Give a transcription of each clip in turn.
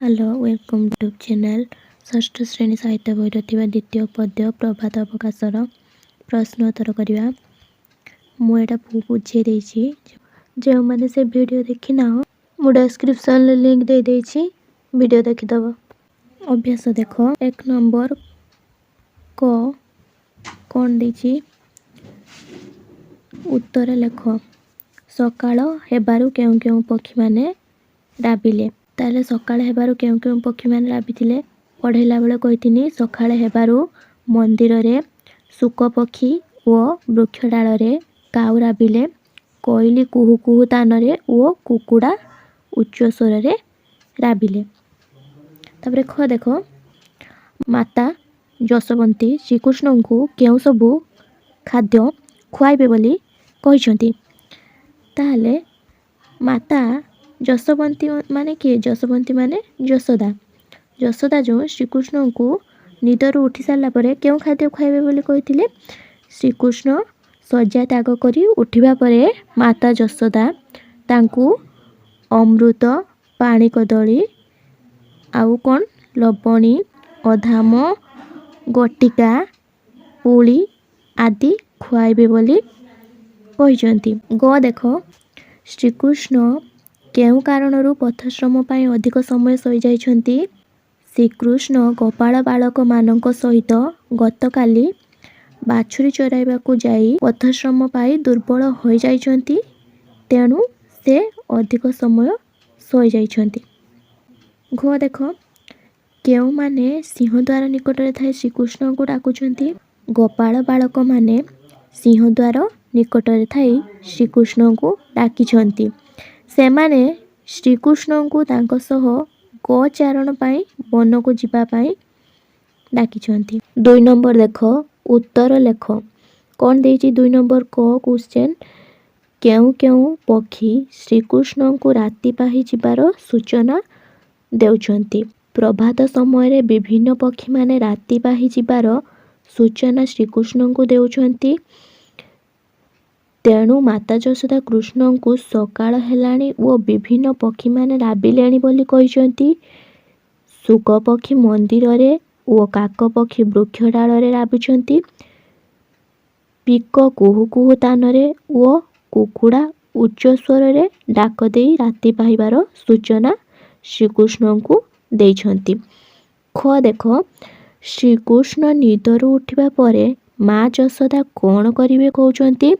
Hello welcome to channel षष्ठ श्रेणी साहित्य बहिर थिबा द्वितीय पद्य प्रभात अवकाशर प्रश्नोत्तर करवा मुझे बुझे देछि जो मैंने से वीडियो देखी ना मु डिस्क्रिप्शन लिंक दे देछि वीडियो देखिदब। अभ्यास देख एक नंबर क कौन देछि उत्तर लेख सकाळ हेबारु केउ केउ पक्षी माने राबिले ताले सकाळ हेबारु केउ केउ पक्षी माने राबिथिले पढ़ेला बेले कहिथिनी सकाळ हेबारु मंदिर रे सुक पक्षी ओ वृक्ष डाल रे काउ राबिले कोइली कुहू कुहू तान रे ओ कुकुड़ा उच्च स्वर रे राबिले। तापरे ख देख माता जसवंती श्रीकृष्ण को केउ सबु खाद्य खुआइबे बोली कहिसंती ताले माता जसवंती माने किए जसवंती माने यशोदा यशोदा जो श्रीकृष्ण को निदर उठी सारा पर क्यों खाद्य खुआइबे बोली कहिथिले श्रीकृष्ण शय्या त्याग करी उठिबा परे माता यशोदा तांकू अमृत पानी कदली आउ कौन लवणी अधाम गटिका पुली आदि खुआइबे बोली कहिसंती। ग देख श्रीकृष्ण केउ कारणरू पथश्रम पाई अधिक समय सही जाइछंती श्रीकृष्ण गोपाल बालक मानक सहित गतकाली बाछुरी चराइबा को जाई पथश्रम पाई दुर्बल हो जाइछंती तेणु से अधिक समय सही जाइछंती। घ देख केउ माने सिंहद्वार निकट रे थाई श्रीकृष्ण को डाकुछंती गोपाल बालक माने सिंहद्वार निकट रे थाई श्रीकृष्ण को डाकिछंती से माने श्रीकृष्ण को तांको सह गोचारण पाई वन को जीवा पाई डाकिछंती। 2 नंबर देख उत्तर लेख कौन देछि 2 नंबर क क्वेश्चन केउ केउ पक्षी श्रीकृष्ण को राति पाही जीवार सूचना देउछंती प्रभात समय रे विभिन्न पक्षी माने राति पाही जीवार सूचना श्रीकृष्ण को देउछंती तेणु माता यशोदा कृष्ण को सकाळ हेलाणी ओ विभिन्न पक्षी माने राबिलेणी बोली कहिसंती सुक पक्षी मंदिर रे ओ काक पक्षी वृक्ष डाल रे राबिछंती पिक कुहू कुहू तान रे ओ कुकुड़ा उच्च स्वर रे डाक देई राति पाइबार सूचना श्रीकृष्ण को देइछंती। ख देख श्रीकृष्ण निदरू उठिबा परे माँ यशोदा कौन करिवे कहउछंती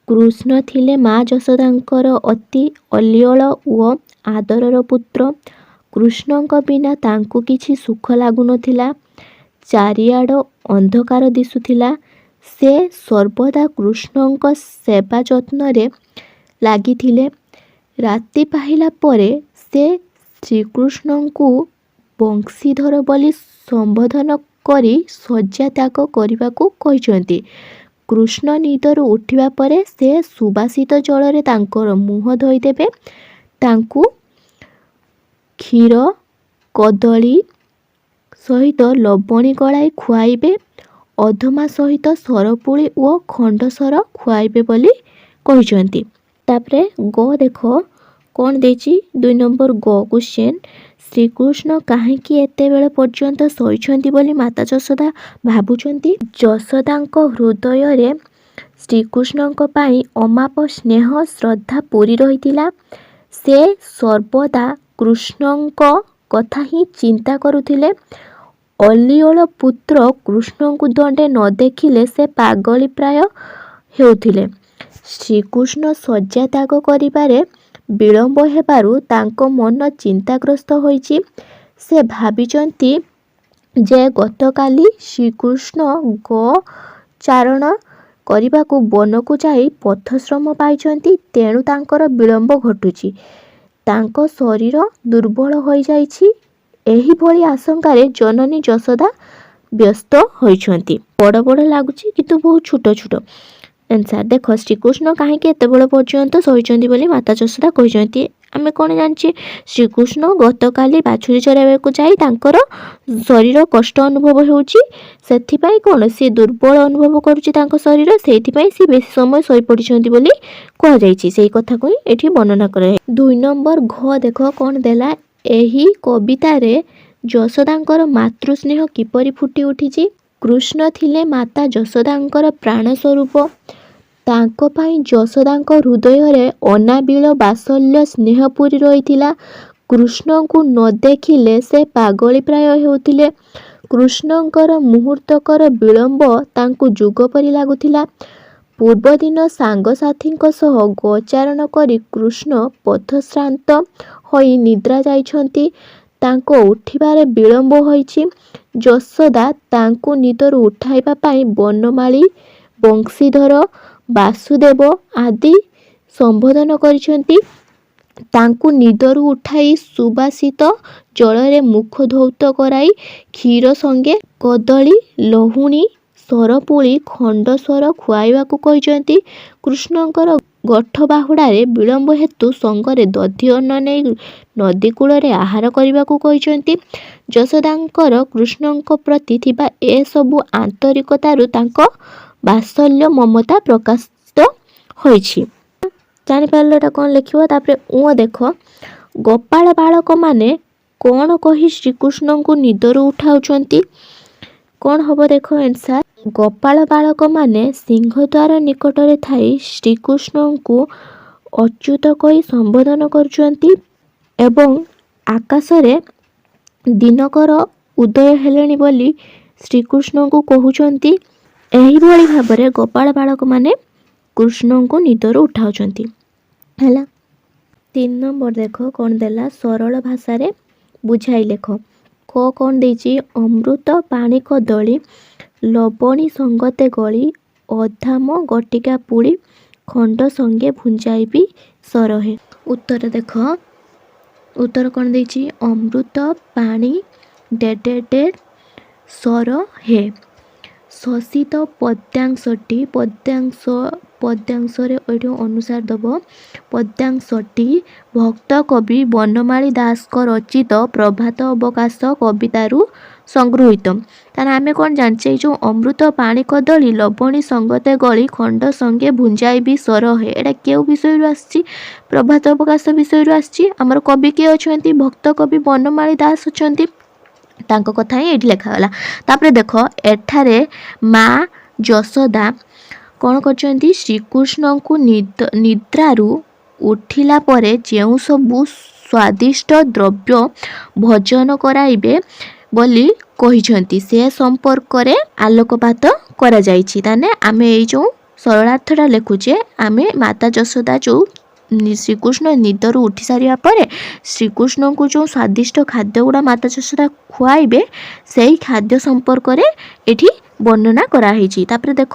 कृष्ण थिले माँ यशोदांकर अति अलियल ओ आदरर पुत्र कृष्णଙ୍କ बिना तांकु किछि सुख लागु नथिला चारिआड अंधकार दिसुथिला से सर्वदा कृष्णଙ୍କ सेवा जत्न रे लागिथिले राति पाहिला परे से श्रीकृष्णଙ୍କୁ बंशीधर बोली संबोधन करी शय्या त्याग करिबाकू कहिसंती कृष्ण निदरू उठिबा परे से सुबासित जल रे तांकर मुह धोई देबे तांकू क्षीर कदली सहित लवणी गलाई खुआइबे अधमा सहित सरपुली ओ खंडसर खुआइबे बोली कहिसंती। तापरे ग देख कौन देछि 2 नंबर ग क्वेश्चन श्रीकृष्ण काहेकि एते बेले पर्यंत सहिछंती बोली माता यशोदा भाबुछंती यशोदांक हृदय रे श्रीकृष्णଙ୍କ पाई अमाप स्नेह श्रद्धा पूरी रहितिला से सर्वदा कृष्णଙ୍କ कथा ही चिंता करुथिले अलियोल पुत्र कृष्ण को दंडे न देखिले से पागली प्राय हेउथिले श्रीकृष्ण शय्या त्याग करिबारे विलंब हेबारु तांको मन चिंताग्रस्त होइछि से भाबिचंती जे गतकाली श्रीकृष्ण गोचारण କରିବାକୁ ବନକୁ ଯାଇ ପଥଶ୍ରମ ପାଇଛନ୍ତି ତେଣୁ ତାଙ୍କର ବିଳମ୍ବ ଘଟୁଛି ତାଙ୍କ ଶରୀର ଦୁର୍ବଳ ହୋଇଯାଇଛି ଏହିଭଳି ଆଶଙ୍କାରେ ଜନନୀ ଯଶୋଦା ବ୍ୟସ୍ତ ହୋଇଛନ୍ତି। ବଡ଼ ବଡ଼ ଲାଗୁଛି କିନ୍ତୁ ବହୁତ ଛୋଟ ଛୋଟ आंसर देख श्रीकृष्ण कहीं एत बड़ पर्यंत सही बोली माता यशोदा कहते आम कौन जानी श्रीकृष्ण गतकाली बाछुरी चराइबा जाकर शरीर कष्ट अनुभव होपाई कौन सी दुर्बल अनुभव करुँच शरीर से सी बेस समय शई पड़ी बोली कहुई से कथा को ये वर्णना कर 2 नंबर घ देख कौन देला ଏହି କବିତାରେ ଯଶୋଦାଙ୍କର ମାତୃସ୍ନେହ କିପରି ଫୁଟି ଉଠିଛି? କୃଷ୍ଣ ଥିଲେ ମାତା ଯଶୋଦାଙ୍କର ପ୍ରାଣ ସ୍ୱରୂପ। ତାଙ୍କ ପାଇଁ ଯଶୋଦାଙ୍କ ହୃଦୟରେ ଅନାବିଳ ବାତ୍ସଲ୍ୟ ସ୍ନେହ ପୂରି ରହିଥିଲା। କୃଷ୍ଣଙ୍କୁ ନ ଦେଖିଲେ ସେ ପାଗଳୀ ପ୍ରାୟ ହେଉଥିଲେ। କୃଷ୍ଣଙ୍କର ମୁହୂର୍ତ୍ତକର ବିଳମ୍ବ ତାଙ୍କୁ ଯୁଗ ପରି ଲାଗୁଥିଲା। ପୂର୍ବଦିନ ସାଙ୍ଗସାଥୀଙ୍କ ସହ ଗୋଚାରଣ କରି କୃଷ୍ଣ ପଥଶ୍ରାନ୍ତ ହୋଇ ନିଦ୍ରା ଯାଇଛନ୍ତି। ତାଙ୍କ ଉଠିବାରେ ବିଳମ୍ବ ହୋଇଛି। ଯଶୋଦା ତାଙ୍କୁ ନିଦରୁ ଉଠାଇବା ପାଇଁ ବନମାଳୀ, ବଂଶୀଧର, ବାସୁଦେବ ଆଦି ସମ୍ବୋଧନ କରିଛନ୍ତି। ତାଙ୍କୁ ନିଦରୁ ଉଠାଇ ସୁବାସିତ ଜଳରେ ମୁଖ ଧୌତ କରାଇ କ୍ଷୀର ସଙ୍ଗେ କଦଳୀ, ଲହୁଣୀ, ସରପୁଳି, ଖଣ୍ଡ ସ୍ୱର ଖୁଆଇବାକୁ କହିଛନ୍ତି। କୃଷ୍ଣଙ୍କର ଗୋଠ ବାହୁଡ଼ାରେ ବିଳମ୍ବ ହେତୁ ସଙ୍ଗରେ ଦଧି ଅନ୍ନ ନେଇ ନଦୀ କୂଳରେ ଆହାର କରିବାକୁ କହିଛନ୍ତି। ଯଶୋଦାଙ୍କର କୃଷ୍ଣଙ୍କ ପ୍ରତି ଥିବା ଏସବୁ ଆନ୍ତରିକତାରୁ ତାଙ୍କ ବାତ୍ସଲ୍ୟ ମମତା ପ୍ରକାଶିତ ହୋଇଛି। ଜାଣିପାରିଲ ଏଟା କ'ଣ ଲେଖିବ? ତାପରେ ଦେଖ, ଗୋପାଳ ବାଳକମାନେ କ'ଣ କହି ଶ୍ରୀକୃଷ୍ଣଙ୍କୁ ନିଦରୁ ଉଠାଉଛନ୍ତି? କ'ଣ ହବ ଦେଖ ଆନ୍ସର। ଗୋପାଳ ବାଳକମାନେ ସିଂହଦ୍ୱାର ନିକଟରେ ଥାଇ ଶ୍ରୀକୃଷ୍ଣଙ୍କୁ ଅଚ୍ୟୁତ କହି ସମ୍ବୋଧନ କରୁଛନ୍ତି ଏବଂ ଆକାଶରେ ଦିନକର ଉଦୟ ହେଲେଣି ବୋଲି ଶ୍ରୀକୃଷ୍ଣଙ୍କୁ କହୁଛନ୍ତି। ଏହିଭଳି ଭାବରେ ଗୋପାଳ ବାଳକମାନେ କୃଷ୍ଣଙ୍କୁ ନିଦରୁ ଉଠାଉଛନ୍ତି। ହେଲା। 3 ନମ୍ବର ଦେଖ କ'ଣ ଦେଲା? ସରଳ ଭାଷାରେ ବୁଝାଇ ଲେଖ। କ'ଣ ଦେଇଛି? ଅମୃତ ପାଣି କଦଳୀ, ଲବଣୀ ସଙ୍ଗତେ ଗଳି, ଅଧାମ ଗଟିକା ପୁଳି, ଖଣ୍ଡ ସଙ୍ଗେ ଭୁଞ୍ଜାଇବି ସରହେ। ଉତ୍ତର ଦେଖ। ଉତ୍ତର କ'ଣ ଦେଇଛି? ଅମୃତ ପାଣି ଡେଡେ ସର ହେ। ଶୋଷିତ ପଦ୍ୟାଂଶଟି ପଦ୍ୟାଂଶରେ ଏଇଠି ଅନୁସାର ଦେବ। ପଦ୍ୟାଂଶଟି ଭକ୍ତ କବି ବନମାଳୀ ଦାସଙ୍କ ରଚିତ ପ୍ରଭାତ ଅବକାଶ କବିତାରୁ ସଂଗୃହୀତ। ତାହେଲେ ଆମେ କ'ଣ ଜାଣିଛେ? ଏଇ ଯେଉଁ ଅମୃତ ପାଣି କଦଳୀ, ଲବଣୀ ସଙ୍ଗତେ ଗଳି, ଖଣ୍ଡ ସଙ୍ଗେ ଭୁଞ୍ଜାଇବି ସରହେ, ଏଇଟା କେଉଁ ବିଷୟରୁ ଆସିଛି? ପ୍ରଭାତ ଅବକାଶ ବିଷୟରୁ ଆସିଛି। ଆମର କବି କିଏ ଅଛନ୍ତି? ଭକ୍ତ କବି ବନମାଳୀ ଦାସ ଅଛନ୍ତି। ତାଙ୍କ କଥା ହିଁ ଏଇଠି ଲେଖାଗଲା। ତାପରେ ଦେଖ, ଏଠାରେ ମା ଯଶୋଦା କ'ଣ କରିଛନ୍ତି? ଶ୍ରୀକୃଷ୍ଣଙ୍କୁ ନିଦ୍ରାରୁ ଉଠିଲା ପରେ ଯେଉଁ ସବୁ ସ୍ୱାଦିଷ୍ଟ ଦ୍ରବ୍ୟ ଭୋଜନ କରାଇବେ ବୋଲି କହିଛନ୍ତି ସେ ସମ୍ପର୍କରେ ଆଲୋକପାତ କରାଯାଇଛି। ତାହେଲେ ଆମେ ଏଇ ଯେଉଁ ସରଳାର୍ଥଟା ଲେଖୁଛେ, ଆମେ ମାତା ଯଶୋଦା ଯେଉଁ ଶ୍ରୀକୃଷ୍ଣ ନିଦରୁ ଉଠି ସାରିବା ପରେ ଶ୍ରୀକୃଷ୍ଣଙ୍କୁ ଯେଉଁ ସ୍ୱାଦିଷ୍ଟ ଖାଦ୍ୟ ଗୁଡ଼ା ମାତା ଯଶୋଦା ଖୁଆଇବେ ସେଇ ଖାଦ୍ୟ ସମ୍ପର୍କରେ ଏଠି ବର୍ଣ୍ଣନା କରାହେଇଛି। ତାପରେ ଦେଖ,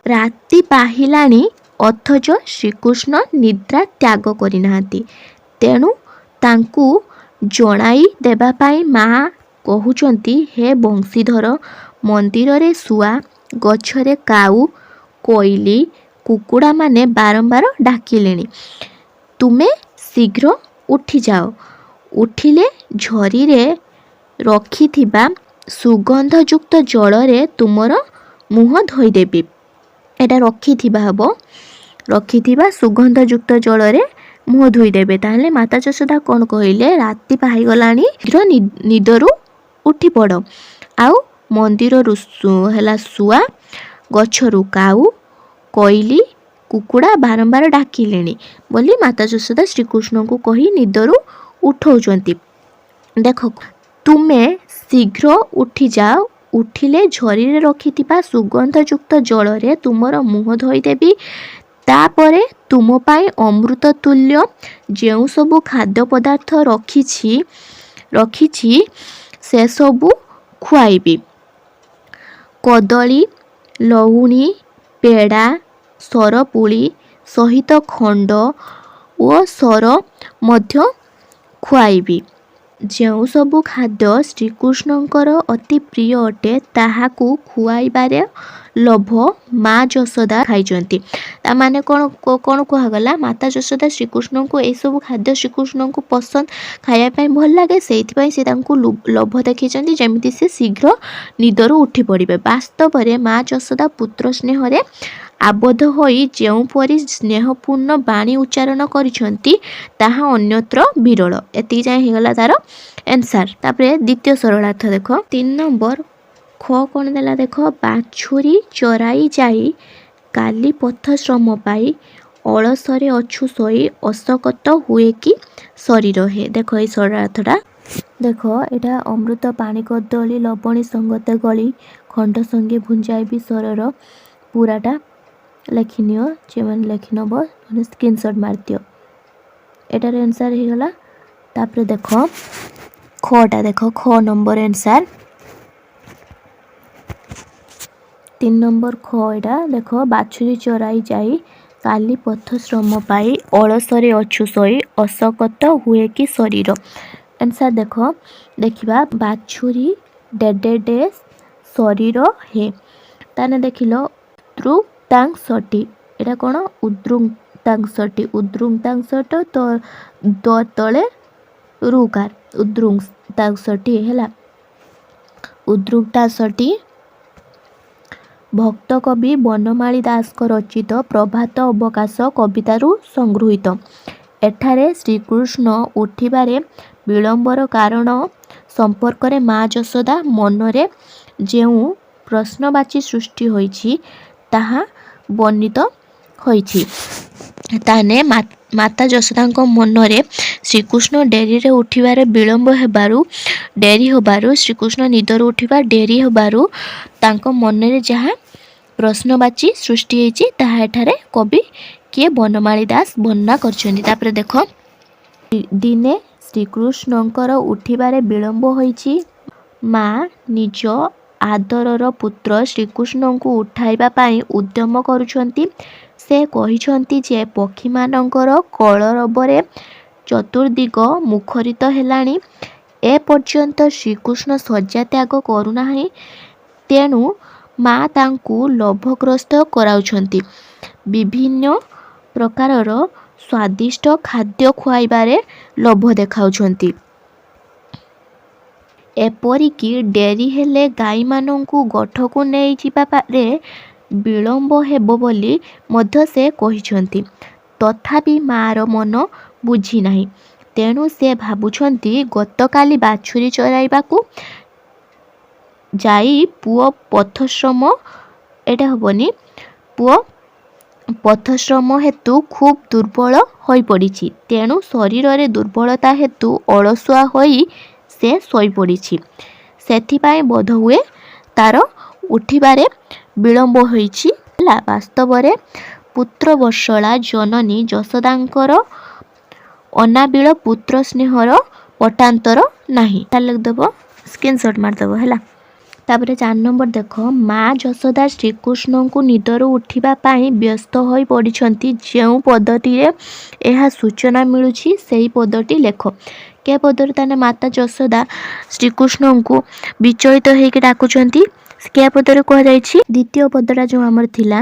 ରାତି ପାହିଲାଣି ଅଥଚ ଶ୍ରୀକୃଷ୍ଣ ନିଦ୍ରା ତ୍ୟାଗ କରିନାହାନ୍ତି। ତେଣୁ ତାଙ୍କୁ ଜଣାଇ ଦେବା ପାଇଁ ମା କହୁଛନ୍ତି, ହେ ବଂଶୀଧର, ମନ୍ଦିରରେ ଶୁଆ, ଗଛରେ କାଉ, କୋଇଲି, କୁକୁଡ଼ାମାନେ ବାରମ୍ବାର ଡାକିଲେଣି। ତୁମେ ଶୀଘ୍ର ଉଠିଯାଅ। ଉଠିଲେ ଝରିରେ ରଖିଥିବା ସୁଗନ୍ଧଯୁକ୍ତ ଜଳରେ ତୁମର ମୁହଁ ଧୋଇଦେବି। ଏଇଟା ରଖିଥିବା ହେବ। ରଖିଥିବା ସୁଗନ୍ଧଯୁକ୍ତ ଜଳରେ ମୁହଁ ଧୋଇଦେବେ। ତାହେଲେ ମାତା ଯଶୋଦା କ'ଣ କହିଲେ? ରାତି ପାହିଗଲାଣି, ଶୀଘ୍ର ନିଦରୁ ଉଠି ପଡ଼। ଆଉ ମନ୍ଦିରରୁ ହେଲା ଶୁଆ, ଗଛରୁ କାଉ, କୋଇଲି, କୁକୁଡ଼ା ବାରମ୍ବାର ଡାକିଲେଣି ବୋଲି ମାତା ଯଶୋଦା ଶ୍ରୀକୃଷ୍ଣଙ୍କୁ କହି ନିଦରୁ ଉଠଉଛନ୍ତି। ଦେଖ, ତୁମେ ଶୀଘ୍ର ଉଠିଯାଅ। ଉଠିଲେ ଝରିରେ ରଖିଥିବା ସୁଗନ୍ଧଯୁକ୍ତ ଜଳରେ ତୁମର ମୁହଁ ଧୋଇଦେବି। ତାପରେ ତୁମ ପାଇଁ ଅମୃତ ତୁଲ୍ୟ ଯେଉଁ ସବୁ ଖାଦ୍ୟ ପଦାର୍ଥ ରଖିଛି ସେସବୁ ଖୁଆଇବି। କଦଳୀ, ଲହୁଣୀ, ପେଡ଼ା, ସରପୁଳି ସହିତ ଖଣ୍ଡ ଓ ସର ମଧ୍ୟ ଖୁଆଇବି। ଯେଉଁ ସବୁ ଖାଦ୍ୟ ଶ୍ରୀକୃଷ୍ଣଙ୍କର ଅତି ପ୍ରିୟ ଅଟେ ତାହାକୁ ଖୁଆଇବାରେ ଲୋଭ ମା ଯଶୋଦା ଖାଇଛନ୍ତି। ତାମାନେ କ'ଣ କୁହାଗଲା? ମାତା ଯଶୋଦା ଶ୍ରୀକୃଷ୍ଣଙ୍କୁ ଏଇସବୁ ଖାଦ୍ୟ ଶ୍ରୀକୃଷ୍ଣଙ୍କୁ ପସନ୍ଦ, ଖାଇବା ପାଇଁ ଭଲ ଲାଗେ, ସେଇଥିପାଇଁ ସେ ତାଙ୍କୁ ଲୋଭ ଦେଖାଇଛନ୍ତି ଯେମିତି ସେ ଶୀଘ୍ର ନିଦରୁ ଉଠି ପଡ଼ିବେ। ବାସ୍ତବରେ ମା ଯଶୋଦା ପୁତ୍ର ସ୍ନେହରେ ଆବଦ୍ଧ ହୋଇ ଯେଉଁପରି ସ୍ନେହପୂର୍ଣ୍ଣ ବାଣୀ ଉଚ୍ଚାରଣ କରିଛନ୍ତି ତାହା ଅନ୍ୟତ୍ର ବିରଳ। ଏତିକି ଯାଏଁ ହେଇଗଲା ତାର ଆନ୍ସାର। ତାପରେ ଦ୍ୱିତୀୟ ସରଳାର୍ଥ ଦେଖ 3 ନମ୍ବର ଖ କ'ଣ ଦେଲା ଦେଖ ବାଛୁରୀ ଚରାଇ ଯାଇ କାଲି ପଥ ଶ୍ରମ ପାଇ ଅଳସରେ ଅଛୁ ଶୋଇ ଅଶକତ ହୁଏ କି ଶରୀର ହେ। ଦେଖ ଏଇ ସରଳାର୍ଥଟା ଦେଖ ଏଇଟା ଅମୃତ ପାଣି କଦଳୀ ଲବଣୀ ସଙ୍ଗତେ ଗଳି ଖଣ୍ଡ ସଙ୍ଗେ ଭୁଞ୍ଜାଇବି ସରର ପୁରାଟା ଲେଖିନିଅ। ଯେମାନେ ଲେଖିନବ ମାନେ ସ୍କ୍ରିନଶଟ୍ ମାରିଦିଅ। ଏଟାର ଆନ୍ସାର ହେଇଗଲା। ତାପରେ ଦେଖ ଖଟା ଦେଖ ଖ ନମ୍ବର ଆନ୍ସାର 3 ନମ୍ବର ଖ ଏଇଟା ଦେଖ ବାଛୁରୀ ଚରାଇ ଯାଇ କାଲି ପଥ ଶ୍ରମ ପାଇ ଅଳସରେ ଅଛୁ ଶୋଇ ଅଶକତ ହୁଏ କି ଶରୀର। ଆନ୍ସାର ଦେଖ ଦେଖିବା ବାଛୁରୀ ଡେଡେ ଶରୀର ହେ ତାହେଲେ ଦେଖିଲ ଉଦ୍ରୁକ୍ତାଂଶଟି ଏଇଟା କ'ଣ ଉଦ୍ରୁକ୍ତାଂଶଟି ଉଦ୍ରୁକ୍ତାଂଶଟ ତ ଦ ତଳେ ରୁକାର ଉଦ୍ରୁକ୍ତାଂଶଟି ହେଲା। ଉଦ୍ରୁକ୍ତାଂଶଟି ଭକ୍ତ କବି ବନମାଳୀ ଦାସଙ୍କ ରଚିତ ପ୍ରଭାତ ଅବକାଶ କବିତାରୁ ସଂଗୃହୀତ। ଏଠାରେ ଶ୍ରୀକୃଷ୍ଣ ଉଠିବାରେ ବିଳମ୍ବର କାରଣ ସମ୍ପର୍କରେ ମା ଯଶୋଦା ମନରେ ଯେଉଁ ପ୍ରଶ୍ନବାଚୀ ସୃଷ୍ଟି ହୋଇଛି ତାହା ବର୍ଣ୍ଣିତ ହୋଇଛି। ତାହେଲେ ମାତା ଯଶୋଦାଙ୍କ ମନରେ ଶ୍ରୀକୃଷ୍ଣ ଡେରିରେ ଉଠିବାରେ ବିଳମ୍ବ ହେବାରୁ ଶ୍ରୀକୃଷ୍ଣ ନିଦରୁ ଉଠିବା ଡେରି ହେବାରୁ ତାଙ୍କ ମନରେ ଯାହା ପ୍ରଶ୍ନବାଚୀ ସୃଷ୍ଟି ହୋଇଛି ତାହା ଏଠାରେ କବି କିଏ ବନମାଳୀ ଦାସ ବର୍ଣ୍ଣନା କରିଛନ୍ତି। ତାପରେ ଦେଖ ଦିନେ ଶ୍ରୀକୃଷ୍ଣଙ୍କର ଉଠିବାରେ ବିଳମ୍ବ ହୋଇଛି। ମା ନିଜ ଆଦରର ପୁତ୍ର ଶ୍ରୀକୃଷ୍ଣଙ୍କୁ ଉଠାଇବା ପାଇଁ ଉଦ୍ୟମ କରୁଛନ୍ତି। ସେ କହିଛନ୍ତି ଯେ ପକ୍ଷୀମାନଙ୍କର କଳରବରେ ଚତୁର୍ଦିଗ ମୁଖରିତ ହେଲାଣି। ଏପର୍ଯ୍ୟନ୍ତ ଶ୍ରୀକୃଷ୍ଣ ଶଯ୍ୟା ତ୍ୟାଗ କରୁନାହିଁ। ତେଣୁ ମା ତାଙ୍କୁ ଲୋଭଗ୍ରସ୍ତ କରାଉଛନ୍ତି। ବିଭିନ୍ନ ପ୍ରକାରର ସ୍ୱାଦିଷ୍ଟ ଖାଦ୍ୟ ଖୁଆଇବାରେ ଲୋଭ ଦେଖାଉଛନ୍ତି। ଏପରିକି ଡେରି ହେଲେ ଗାଈମାନଙ୍କୁ ଗୋଠକୁ ନେଇଯିବାରେ ବିଳମ୍ବ ହେବ ବୋଲି ମଧ୍ୟ ସେ କହିଛନ୍ତି। ତଥାପି ମା'ର ମନ ବୁଝି ନାହିଁ। ତେଣୁ ସେ ଭାବୁଛନ୍ତି ଗତକାଲି ବାଛୁରୀ ଚରାଇବାକୁ ଯାଇ ପୁଅ ପଥଶ୍ରମ ଏଇଟା ହେବନି ପୁଅ ପଥଶ୍ରମ ହେତୁ ଖୁବ୍ ଦୁର୍ବଳ ହୋଇପଡ଼ିଛି। ତେଣୁ ଶରୀରରେ ଦୁର୍ବଳତା ହେତୁ ଅଳସୁଆ ହୋଇ ସେ ଶୋଇପଡ଼ିଛି। ସେଥିପାଇଁ ବୋଧହୁଏ ତାର ଉଠିବାରେ ବିଳମ୍ବ ହୋଇଛି ହେଲା। ବାସ୍ତବରେ ପୁତ୍ରବତ୍ସଳା ଜନନୀ ଯଶୋଦାଙ୍କର ଅନାବିଳ ପୁତ୍ର ସ୍ନେହର ପଟାନ୍ତର ନାହିଁ। ତାହେଲେ ଦେବ ସ୍କ୍ରିନଶଟ୍ ମାରିଦେବ ହେଲା। ତାପରେ 4 ନମ୍ବର ଦେଖ ମା ଯଶୋଦା ଶ୍ରୀକୃଷ୍ଣଙ୍କୁ ନିଦରୁ ଉଠିବା ପାଇଁ ବ୍ୟସ୍ତ ହୋଇ ପଡ଼ିଛନ୍ତି। ଯେଉଁ ପଦଟିରେ ଏହା ସୂଚନା ମିଳୁଛି ସେହି ପଦଟି ଲେଖ। କେ ପଦରେ ତାହେଲେ ମାତା ଯଶୋଦା ଶ୍ରୀକୃଷ୍ଣଙ୍କୁ ବିଚଳିତ ହେଇକି ଡାକୁଛନ୍ତି କେ ପଦରେ କୁହାଯାଇଛି। ଦ୍ୱିତୀୟ ପଦଟା ଯେଉଁ ଆମର ଥିଲା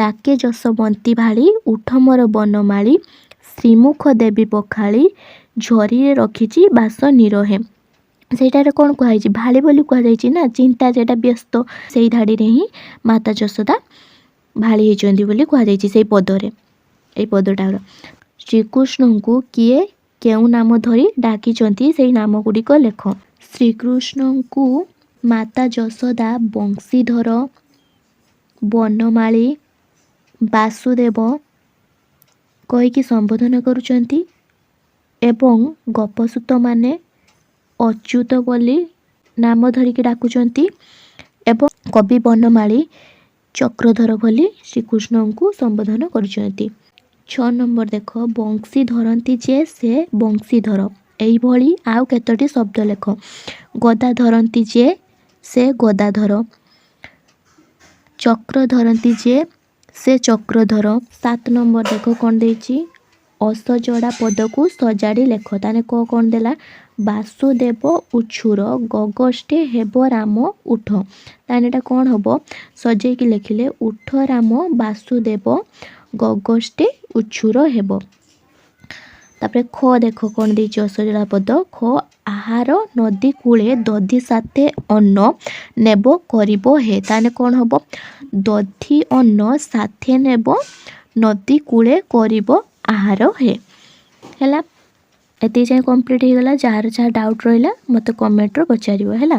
ଡାକେ ଯଶୋବନ୍ତୀ ଭାଳି ଉଠ ମୋର ବନମାଳୀ ଶ୍ରୀମୁଖ ଦେବୀ ପଖାଳି ଝରିରେ ରଖିଛି ବାସ ନିରହେ। ସେଇଟାରେ କ'ଣ କୁହାଯାଇଛି ଭାଳି ବୋଲି କୁହାଯାଇଛି ନା ଚିନ୍ତା ଯେଟା ବ୍ୟସ୍ତ ସେଇ ଧାଡ଼ିରେ ହିଁ ମାତା ଯଶୋଦା ଭାଳି ହେଇଛନ୍ତି ବୋଲି କୁହାଯାଇଛି ସେଇ ପଦରେ। ଏଇ ପଦଟାର ଶ୍ରୀକୃଷ୍ଣଙ୍କୁ କିଏ କେଉଁ ନାମ ଧରି ଡାକିଛନ୍ତି ସେଇ ନାମ ଗୁଡ଼ିକ ଲେଖ। ଶ୍ରୀକୃଷ୍ଣଙ୍କୁ ମାତା ଯଶୋଦା ବଂଶୀଧର ବନମାଳୀ ବାସୁଦେବ କହିକି ସମ୍ବୋଧନ କରୁଛନ୍ତି ଏବଂ ଗୋପସୂତମାନେ ଅଚ୍ୟୁତ ବୋଲି ନାମ ଧରିକି ଡାକୁଛନ୍ତି ଏବଂ କବି ବନମାଳୀ ଚକ୍ରଧର ବୋଲି ଶ୍ରୀକୃଷ୍ଣଙ୍କୁ ସମ୍ବୋଧନ କରୁଛନ୍ତି। 6 ନମ୍ବର ଦେଖ ବଂଶୀ ଧରନ୍ତି ଯେ ସେ ବଂଶୀଧର। ଏଇଭଳି ଆଉ କେତୋଟି ଶବ୍ଦ ଲେଖ। ଗଦା ଧରନ୍ତି ଯେ ସେ ଗଦାଧର। ଚକ୍ର ଧରନ୍ତି ଯେ ସେ ଚକ୍ରଧର। 7 ନମ୍ବର ଦେଖ କ'ଣ ଦେଇଛି ଅସଜଡ଼ା ପଦକୁ ସଜାଡ଼ି ଲେଖ। ତାହେଲେ କ'ଣ ଦେଲା ବାସୁଦେବ ଉଛୁର ଗଗଷ୍ଟେ ହେବ ରାମ ଉଠ। ତାହେଲେ ଏଇଟା କ'ଣ ହେବ ସଜେଇକି ଲେଖିଲେ ଉଠ ରାମ ବାସୁଦେବ ଗଗଷ୍ଟେ ଉଛୁର ହେବ। ତାପରେ ଖ ଦେଖ କ'ଣ ଦେଇଛି ଅସଜଡ଼ା ପଦ ଖ ଆହାର ନଦୀ କୂଳେ ଦଧି ସାଥେ ଅନ୍ନ ନେବ କରିବ ହେ। ତାହେଲେ କ'ଣ ହେବ? ଦଧି ଅନ୍ନ ସାଥେ ନେବ ନଦୀ କୂଳେ କରିବ ଆହାର ହେ। ହେଲା, ଏତିକି ଯାଏଁ କମ୍ପ୍ଲିଟ୍ ହେଇଗଲା। ଯାହାର ଯାହା ଡାଉଟ୍ ରହିଲା ମୋତେ କମେଣ୍ଟରେ ପଚାରିବ ହେଲା।